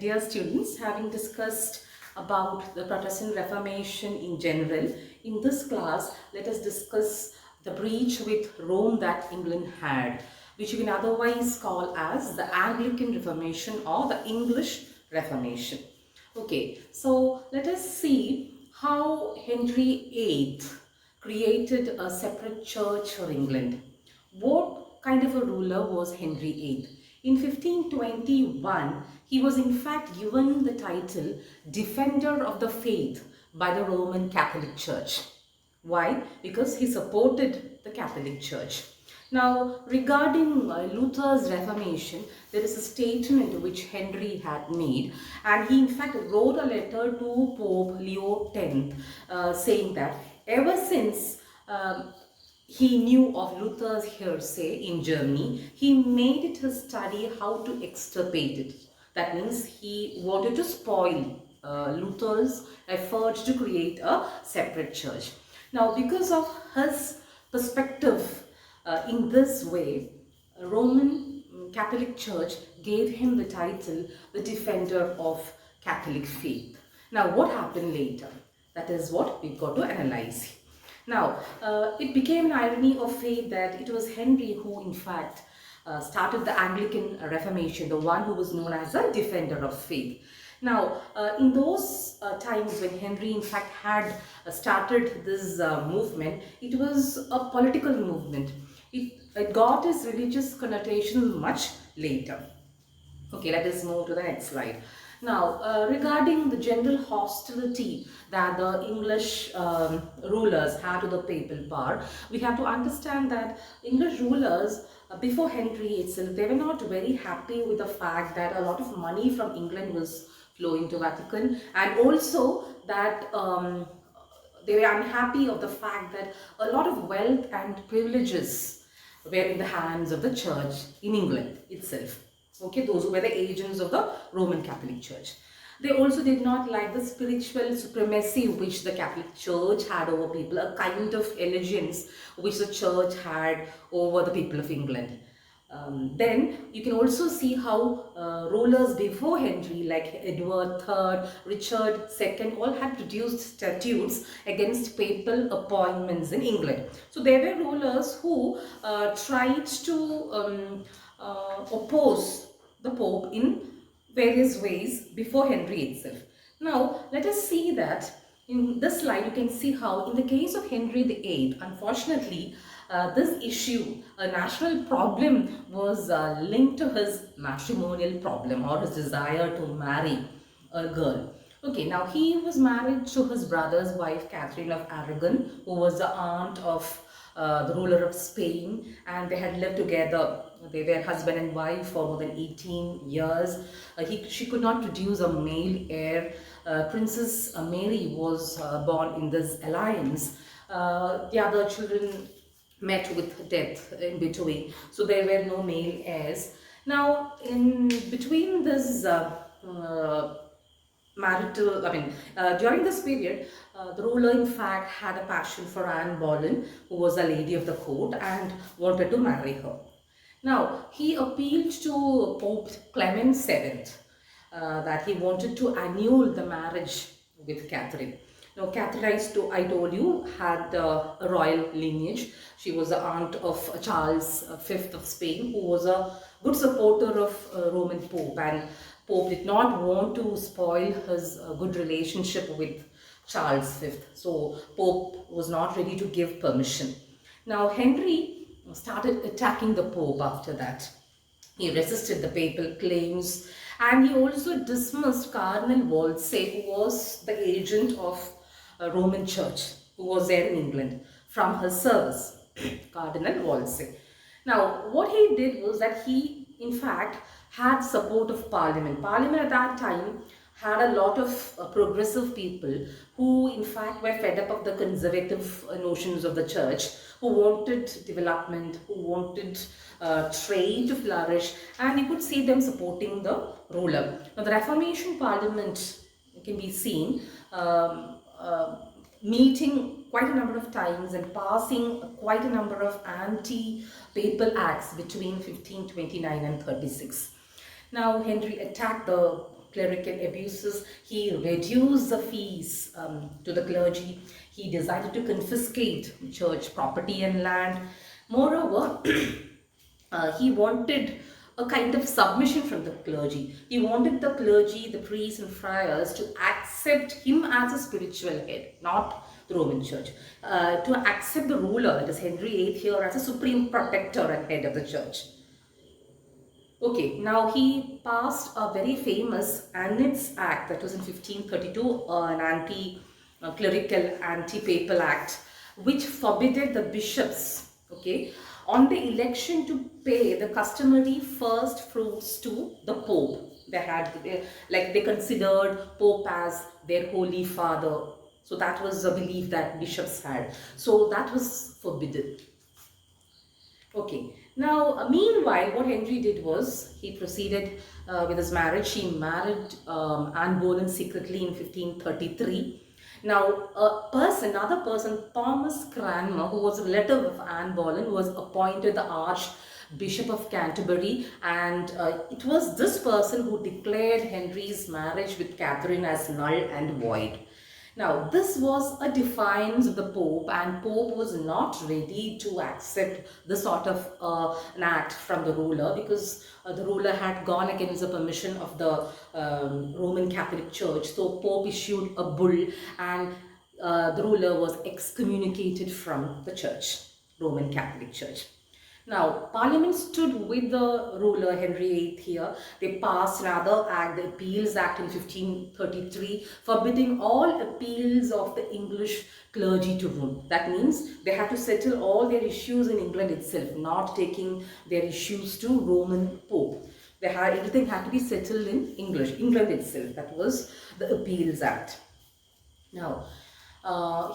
Dear students, having discussed about the Protestant Reformation in general, in this class, let us discuss the breach with Rome that England had, which you can otherwise call as the Anglican Reformation or the English Reformation. Okay, so let us see how Henry VIII created a separate church for England. What kind of a ruler was Henry VIII? In 1521, he was in fact given the title Defender of the Faith by the Roman Catholic Church. Why? Because he supported the Catholic Church. Now, regarding Luther's Reformation, there is a statement which Henry had made, and he in fact wrote a letter to Pope Leo X saying that ever since he knew of Luther's heresy in Germany, he made it his study how to extirpate it. That means he wanted to spoil Luther's efforts to create a separate church. Now, because of his perspective in this way, Roman Catholic Church gave him the title the Defender of Catholic Faith. Now, what happened later? That is what we've got to analyze. Now, it became an irony of fate that it was Henry who, in fact, started the Anglican Reformation, the one who was known as the Defender of Faith. Now, in those times when Henry, in fact, had started this movement, it was a political movement. It got its religious connotations much later. Okay, let us move to the next slide. Now, regarding the general hostility that the English rulers had to the papal power, we have to understand that English rulers before Henry itself, they were not very happy with the fact that a lot of money from England was flowing to Vatican, and also that they were unhappy of the fact that a lot of wealth and privileges were in the hands of the church in England itself. Okay, those who were the agents of the Roman Catholic Church. They also did not like the spiritual supremacy which the Catholic Church had over people, a kind of allegiance which the church had over the people of England. Then you can also see how rulers before Henry like Edward III, Richard II all had produced statutes against papal appointments in England. So there were rulers who tried to oppose the Pope in various ways before Henry itself. Now let us see that in this slide you can see how in the case of Henry VIII, unfortunately, this issue, a national problem, was linked to his matrimonial problem or his desire to marry a girl. Okay, now he was married to his brother's wife, Catherine of Aragon, who was the aunt of the ruler of Spain, and they had lived together. They were husband and wife for more than 18 years. She could not produce a male heir. Princess Mary was born in this alliance. The other children met with death in between, so there were no male heirs. Now, in between this during this period, the ruler in fact had a passion for Anne Boleyn, who was a lady of the court, and wanted to marry her. Now, he appealed to Pope Clement VII that he wanted to annul the marriage with Catherine. Now, Catherine, I told you, had a royal lineage. She was the aunt of Charles V of Spain, who was a good supporter of Roman Pope, and Pope did not want to spoil his good relationship with Charles V. So Pope was not ready to give permission. Now Henry started attacking the Pope after that. He resisted the papal claims, and he also dismissed Cardinal Wolsey, who was the agent of Roman Church, who was there in England, from his service. Cardinal Wolsey. Now what he did was that he in fact had support of Parliament. Parliament at that time had a lot of progressive people who in fact were fed up of the conservative notions of the church, who wanted development, who wanted trade to flourish, and you could see them supporting the ruler. Now the Reformation Parliament can be seen meeting quite a number of times and passing quite a number of anti-papal acts between 1529 and 36. Now Henry attacked the clerical abuses. He reduced the fees to the clergy. He decided to confiscate church property and land. Moreover, he wanted a kind of submission from the clergy. He wanted the clergy, the priests and friars to accept him as a spiritual head, not the Roman Church. To accept the ruler, that is Henry VIII here, as a supreme protector and head of the church. Okay, now he passed a very famous Annexed Act, that was in 1532, an anti-clerical, anti-papal act, which forbidded the bishops, okay, on the election to pay the customary first fruits to the Pope. They considered Pope as their holy father. So that was a belief that bishops had. So that was forbidden. Okay, now meanwhile what Henry did was he proceeded with his marriage. He married Anne Boleyn secretly in 1533. Now another person, Thomas Cranmer, who was a relative of Anne Boleyn, was appointed the Archbishop of Canterbury, and it was this person who declared Henry's marriage with Catherine as null and void. Now, this was a defiance of the Pope, and Pope was not ready to accept this sort of an act from the ruler, because the ruler had gone against the permission of the Roman Catholic Church. So Pope issued a bull, and the ruler was excommunicated from the church, Roman Catholic Church. Now, Parliament stood with the ruler Henry VIII here. They passed another act, the Appeals Act in 1533, forbidding all appeals of the English clergy to Rome. That means they had to settle all their issues in England itself, not taking their issues to Roman Pope. Everything had to be settled in England itself. That was the Appeals Act. Now,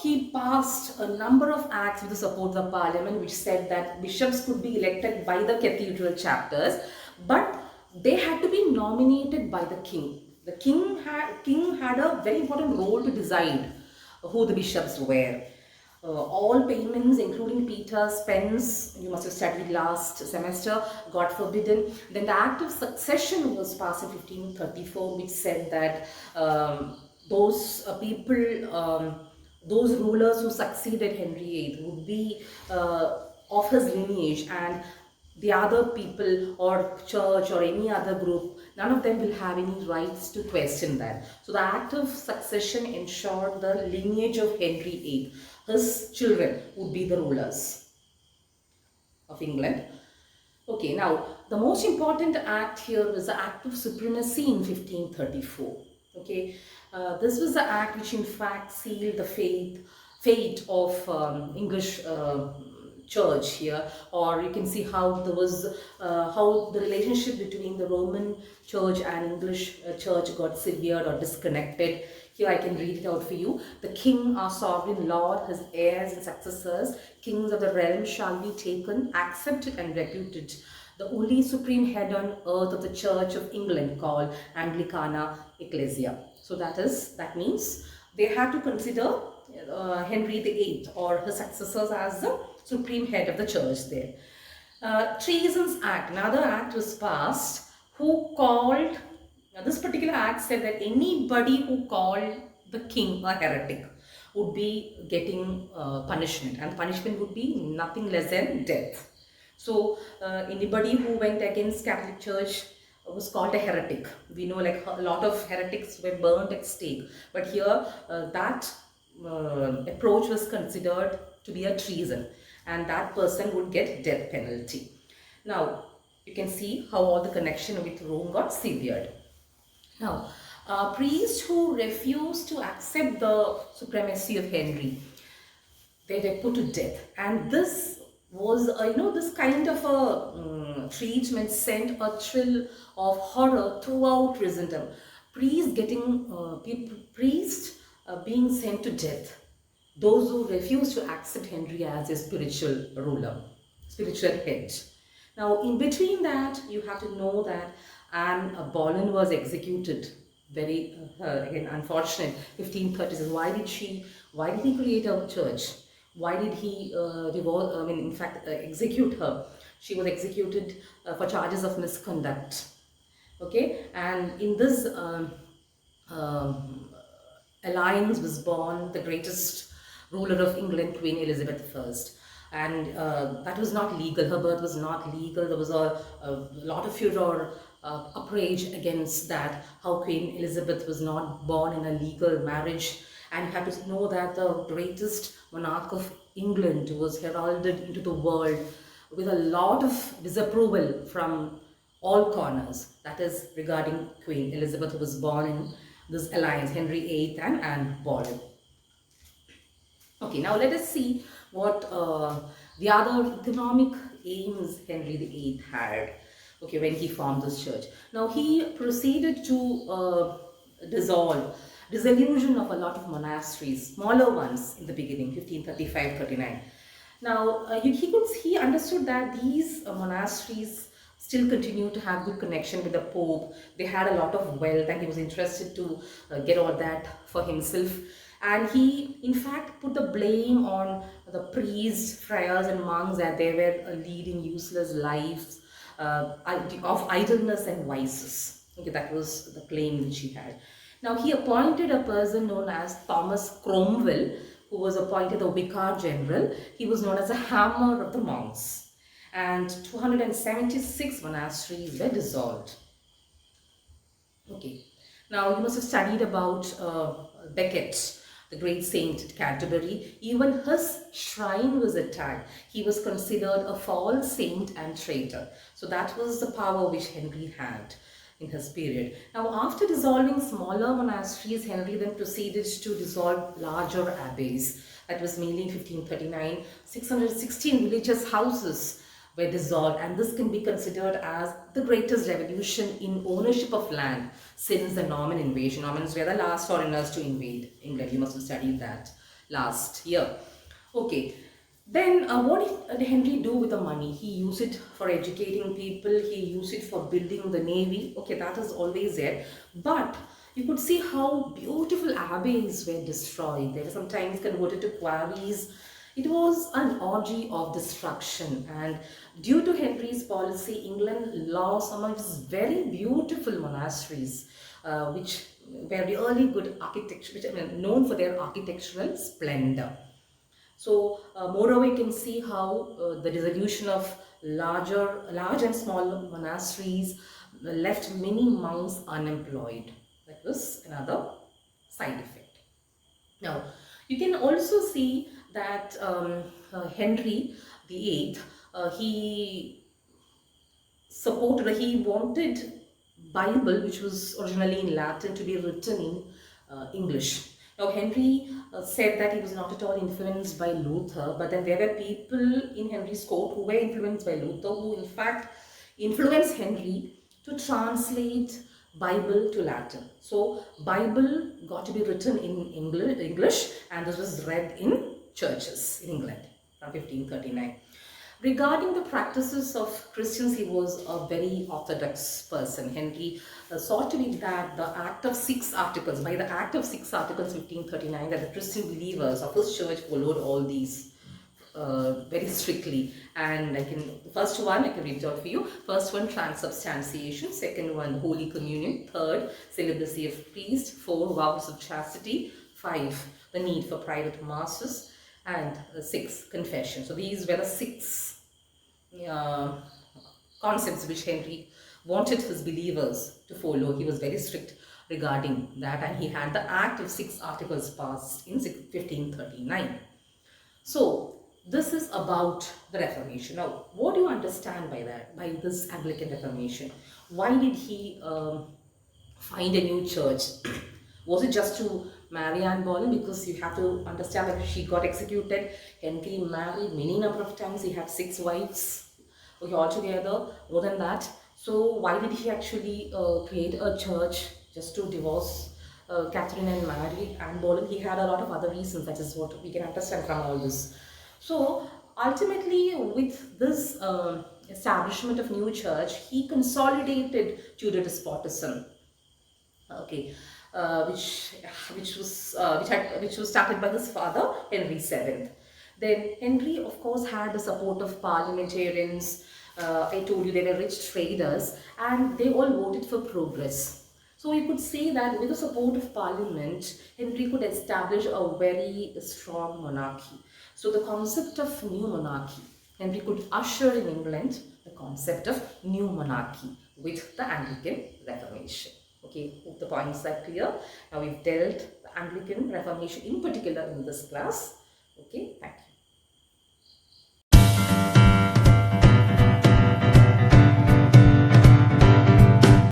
he passed a number of acts with the support of the Parliament, which said that bishops could be elected by the cathedral chapters, but they had to be nominated by the king. The king had a very important role to decide who the bishops were. All payments, including Peter's pence, you must have studied last semester, got forbidden. Then the Act of Succession was passed in 1534, which said that those rulers who succeeded Henry VIII would be of his lineage, and the other people or church or any other group, none of them will have any rights to question that. So the Act of Succession ensured the lineage of Henry VIII. His children would be the rulers of England. Okay, now the most important act here was the Act of Supremacy in 1534. Okay, this was the act which in fact sealed the fate of English church here, or you can see how there was how the relationship between the Roman church and English church got severed or disconnected. Here I can read it out for you. The king, our sovereign lord, his heirs and successors, kings of the realm shall be taken, accepted and reputed, the only supreme head on earth of the Church of England, called Anglicana Ecclesia. So that means they had to consider Henry VIII or his successors as the supreme head of the church there. Treasons Act, another act was passed now this particular act said that anybody who called the king a heretic would be getting punishment, and punishment would be nothing less than death. So anybody who went against Catholic Church was called a heretic. We know like a lot of heretics were burnt at stake, but here that approach was considered to be a treason, and that person would get death penalty. Now you can see how all the connection with Rome got severed. Now priests who refused to accept the supremacy of Henry, they were put to death, and this was this kind of a treatment sent a thrill of horror throughout Christendom. Priests being sent to death, those who refused to accept Henry as a spiritual ruler, spiritual head. Now in between that, you have to know that Anne Boleyn was executed. Very again unfortunate, 1536. Why did he create a church? Why did he execute her? She was executed for charges of misconduct. Okay, and in this um, alliance was born the greatest ruler of England, Queen Elizabeth I. And that was not legal. Her birth was not legal. There was a lot of furor, outrage against that, how Queen Elizabeth was not born in a legal marriage. And you have to know that the greatest monarch of England was heralded into the world with a lot of disapproval from all corners. That is regarding Queen Elizabeth, who was born in this alliance, Henry VIII and Anne Boleyn. Okay, now let us see what the other economic aims Henry VIII had. Okay, when he formed this church. Now he proceeded to disillusion of a lot of monasteries, smaller ones in the beginning, 1535-39. Now he understood that these monasteries still continue to have good connection with the Pope. They had a lot of wealth, and he was interested to get all that for himself. And he, in fact, put the blame on the priests, friars, and monks that they were leading useless lives of idleness and vices. Okay, that was the claim which he had. Now, he appointed a person known as Thomas Cromwell, who was appointed the Vicar General. He was known as a hammer of the monks. And 276 monasteries were dissolved. Okay. Now, you must have studied about Becket, the great saint at Canterbury. Even his shrine was attacked. He was considered a false saint and traitor. So that was the power which Henry had in his period. Now, after dissolving smaller monasteries, Henry then proceeded to dissolve larger abbeys. That was mainly in 1539. 616 religious houses were dissolved, and this can be considered as the greatest revolution in ownership of land since the Norman invasion. Normans were the last foreigners to invade England. You must have studied that last year. Okay, then what did Henry do with the money? He used it for educating people, he used it for building the navy. Okay, that is always there. But you could see how beautiful abbeys were destroyed. They were sometimes converted to quarries. It was an orgy of destruction, and due to Henry's policy, England lost some of its very beautiful monasteries, which were really good architecture, which known for their architectural splendor. So, moreover, you can see how the dissolution of large and small monasteries left many monks unemployed. That was another side effect. Now, you can also see that Henry VIII, he he wanted Bible, which was originally in Latin, to be written in English. Now, Henry said that he was not at all influenced by Luther, but then there were people in Henry's court who were influenced by Luther, who in fact influenced Henry to translate Bible to Latin. So, Bible got to be written in English, and this was read in churches in England from 1539. Regarding the practices of Christians, he was a very orthodox person. Henry sought to be that the Act of Six Articles, by the Act of Six Articles 1539, that the Christian believers of his church followed all these very strictly. And the first one I can read it out for you. First one, transubstantiation. Second one, Holy Communion. Third, celibacy of priest. 4, vows of chastity. 5, the need for private masses. And 6, confession. So these were the 6 concepts which Henry wanted his believers to follow. He was very strict regarding that, and he had the Act of Six Articles passed in 1539. So this is about the Reformation. Now, what do you understand by that, by this Anglican Reformation? Why did he find a new church? Was it just to marry Anne Boleyn? Because you have to understand that she got executed. Henry married many number of times. He had 6 wives. Okay, altogether, more than that. So why did he actually create a church just to divorce Catherine and marry Anne Boleyn? He had a lot of other reasons. That is what we can understand from all this. So ultimately, with this establishment of new church, he consolidated Tudor despotism. Okay, which was started by his father, Henry VII. Then Henry, of course, had the support of parliamentarians, I told you they were rich traders and they all voted for progress. So you could say that with the support of Parliament, Henry could establish a very strong monarchy. So the concept of new monarchy, Henry could usher in England the concept of new monarchy with the Anglican Reformation. Okay, hope the points are clear. Now we've dealt the Anglican Reformation in particular in this class. Okay.